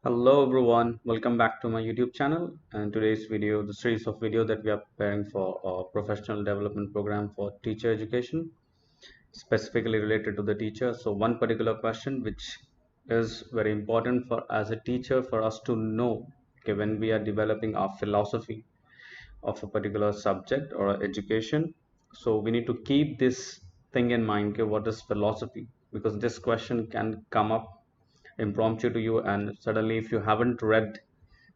Hello everyone, welcome back to my YouTube channel. And today's video, the series of video that we are preparing for a professional development program for teacher education, specifically related to the teacher. So one particular question which is very important for as a teacher for us to know, okay, when we are developing our philosophy of a particular subject or education. So we need to keep this thing in mind, okay, what is philosophy? Because this question can come up impromptu to you, and suddenly if you haven't read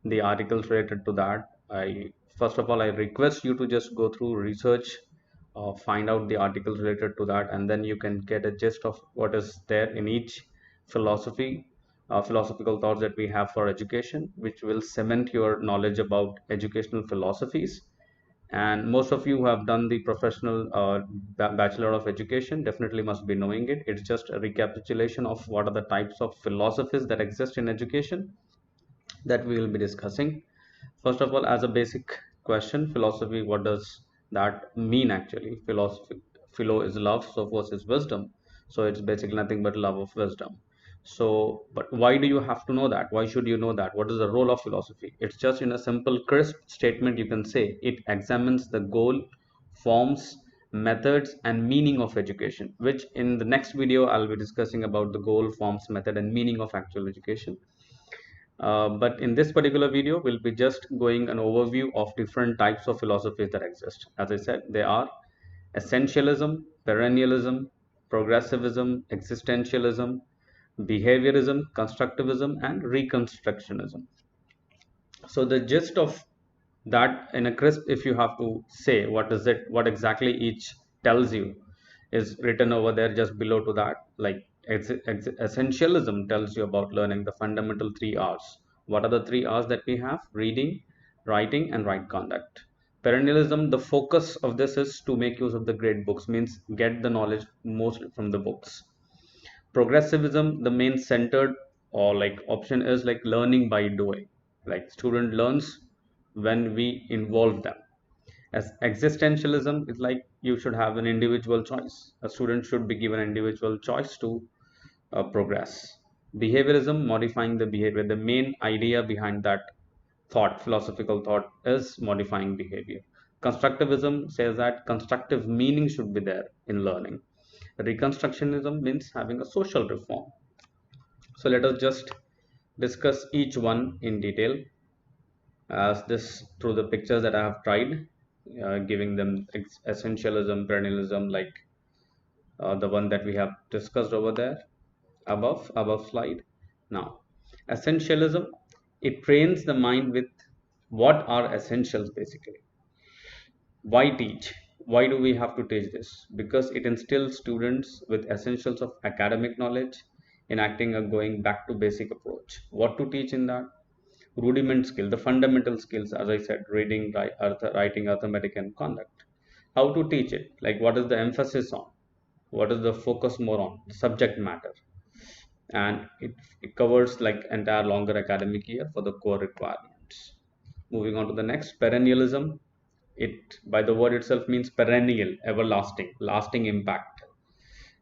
the articles related to that, I first of all I request you to just go through research, find out the articles related to that, and then you can get a gist of what is there in each philosophy, philosophical thoughts that we have for education, which will cement your knowledge about educational philosophies. And most of you who have done the professional bachelor of education definitely must be knowing it. It's just a recapitulation of what are the types of philosophies that exist in education that we will be discussing. First of all, as a basic question, philosophy, what does that mean actually? Philosophy, philo is love, sophos is wisdom. So it's basically nothing but love of wisdom. So, but why do you have to know that? Why should you know that? What is the role of philosophy? It's just in a simple, crisp statement, you can say it examines the goal, forms, methods, and meaning of education, which in the next video I'll be discussing about the goal, forms, method, and meaning of actual education. But in this particular video, we'll be just going an overview of different types of philosophies that exist. As I said, they are essentialism, perennialism, progressivism, existentialism, behaviorism, constructivism, and reconstructionism. So the gist of that in a crisp, if you have to say what is it, what exactly each tells you, is written over there just below to that. Like essentialism tells you about learning the fundamental 3 R's. What are the 3 R's that we have? Reading, writing, and right conduct. Perennialism, the focus of this is to make use of the great books, means get the knowledge mostly from the books. Progressivism, the main centered or like option is like learning by doing. Like student learns when we involve them. As existentialism is like you should have an individual choice. A student should be given an individual choice to progress. Behaviorism, modifying the behavior. The main idea behind that thought, philosophical thought, is modifying behavior. Constructivism says that constructive meaning should be there in learning. Reconstructionism means having a social reform. So let us just discuss each one in detail as this through the pictures that I have tried, giving them essentialism, perennialism, like the one that we have discussed over there above slide. Now, essentialism, it trains the mind with what are essentials basically. Why teach? Why do we have to teach this? Because it instills students with essentials of academic knowledge, enacting a going back to basic approach. What to teach in that? Rudiment skill, the fundamental skills, as I said, reading, writing, arithmetic, and conduct. How to teach it? Like what is the emphasis on? What is the focus more on? The subject matter. And it covers like entire longer academic year for the core requirements. Moving on to the next, perennialism. It by the word itself means perennial, everlasting, lasting impact.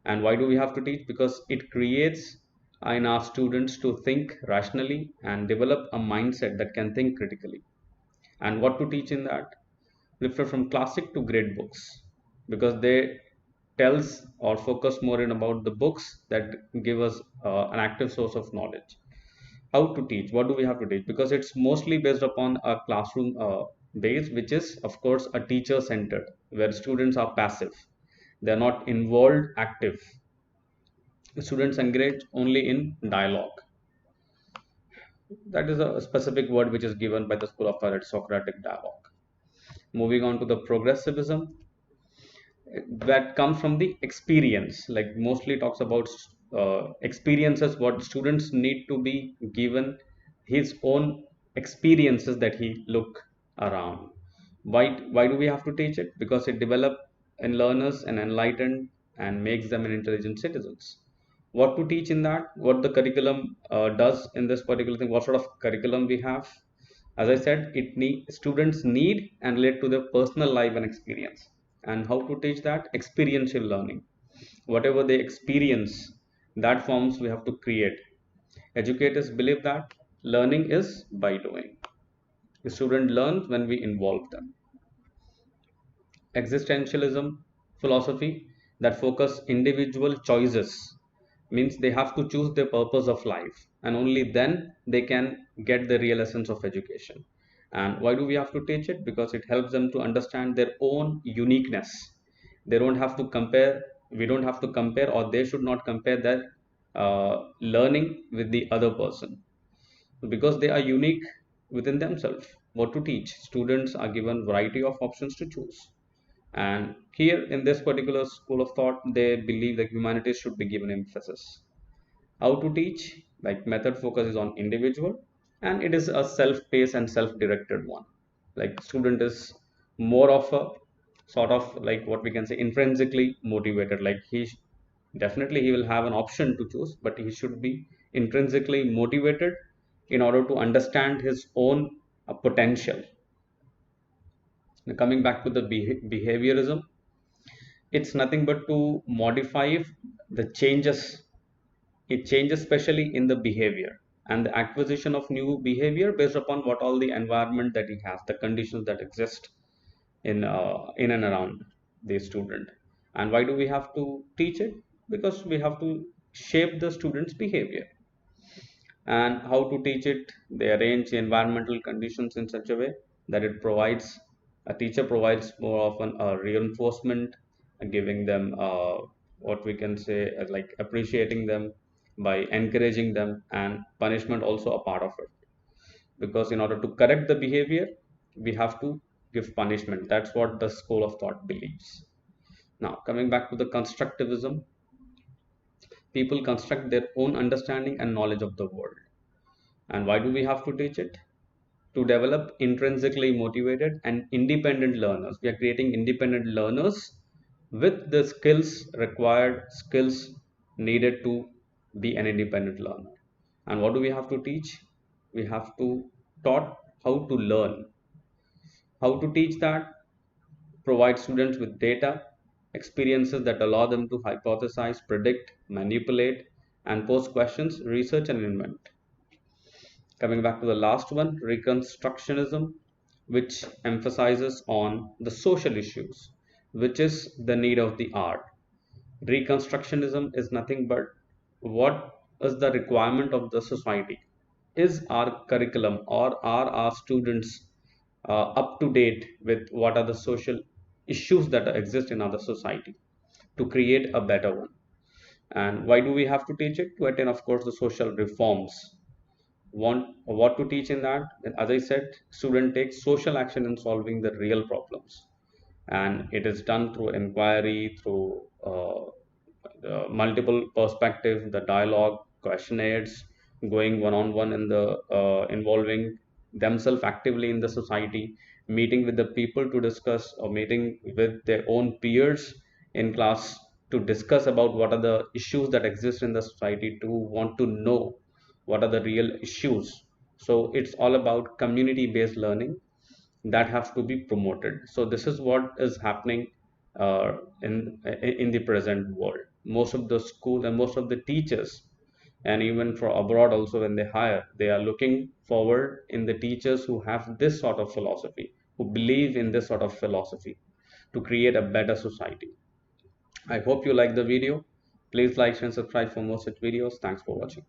And why do we have to teach? Because it creates in our students to think rationally and develop a mindset that can think critically. And what to teach in that? Refer from classic to great books, because they tells or focus more in about the books that give us an active source of knowledge. How to teach? What do we have to teach? Because it's mostly based upon a classroom base, which is of course a teacher centered, where students are passive, they're not involved active. Students engage only in dialogue. That is a specific word which is given by the school of thought, Socratic dialogue. Moving on to the progressivism, that comes from the experience, like mostly talks about experiences, what students need to be given his own experiences that he look around. Why do we have to teach it? Because it develop in learners and enlightened and makes them an intelligent citizens. What to teach in that? What the curriculum does in this particular thing? What sort of curriculum we have? As I said, students need and relate to their personal life and experience. And how to teach that? Experiential learning. Whatever they experience, that forms we have to create. Educators believe that Learning is by doing. The student learns when we involve them. Existentialism philosophy that focus individual choices means they have to choose their purpose of life, and only then they can get the real essence of education. And why do we have to teach it? Because it helps them to understand their own uniqueness. They don't have to compare, we don't have to compare, or they should not compare their learning with the other person, because they are unique within themselves. What to teach? Students are given variety of options to choose. And here in this particular school of thought, they believe that humanities should be given emphasis. How to teach? Like method focus is on individual, and it is a self-paced and self-directed one. Like student is more of a sort of like what we can say intrinsically motivated. Like definitely he will have an option to choose, but he should be intrinsically motivated in order to understand his own potential. Now, coming back to the behaviorism, it's nothing but to modify the changes. It changes especially in the behavior and the acquisition of new behavior based upon what all the environment that he has, the conditions that exist in and around the student. And why do we have to teach it? Because we have to shape the student's behavior. And how to teach it? They arrange the environmental conditions in such a way that it provides, a teacher provides more often a reinforcement, giving them what we can say like appreciating them by encouraging them, and punishment also a part of it, because in order to correct the behavior we have to give punishment. That's what the school of thought believes. Now coming back to the constructivism, people construct their own understanding and knowledge of the world. And why do we have to teach it? To develop intrinsically motivated and independent learners. We are creating independent learners with the skills needed to be an independent learner. And what do we have to teach? We have to taught how to learn. How to teach that? Provide students with data, experiences that allow them to hypothesize, predict, manipulate, and pose questions, research, and invent. Coming back to the last one, reconstructionism, which emphasizes on the social issues, which is the need of the art. Reconstructionism is nothing but what is the requirement of the society. Is our curriculum or are our students up to date with what are the social issues that exist in our society to create a better one? And why do we have to teach it? To attain, of course, the social reforms. Want what to teach in that? As I said, student takes social action in solving the real problems, and it is done through inquiry, through the multiple perspectives, the dialogue, questionnaires, going one on one in the involving themselves actively in the society, meeting with the people to discuss, or meeting with their own peers in class to discuss about what are the issues that exist in the society, to want to know what are the real issues. So it's all about community based learning that have to be promoted. So this is what is happening uh, in the present world. Most of the schools and most of the teachers, and even for abroad also, when they hire, they are looking forward in the teachers who have this sort of philosophy, who believe in this sort of philosophy, to create a better society. I hope you like the video. Please like and subscribe for more such videos. Thanks for watching.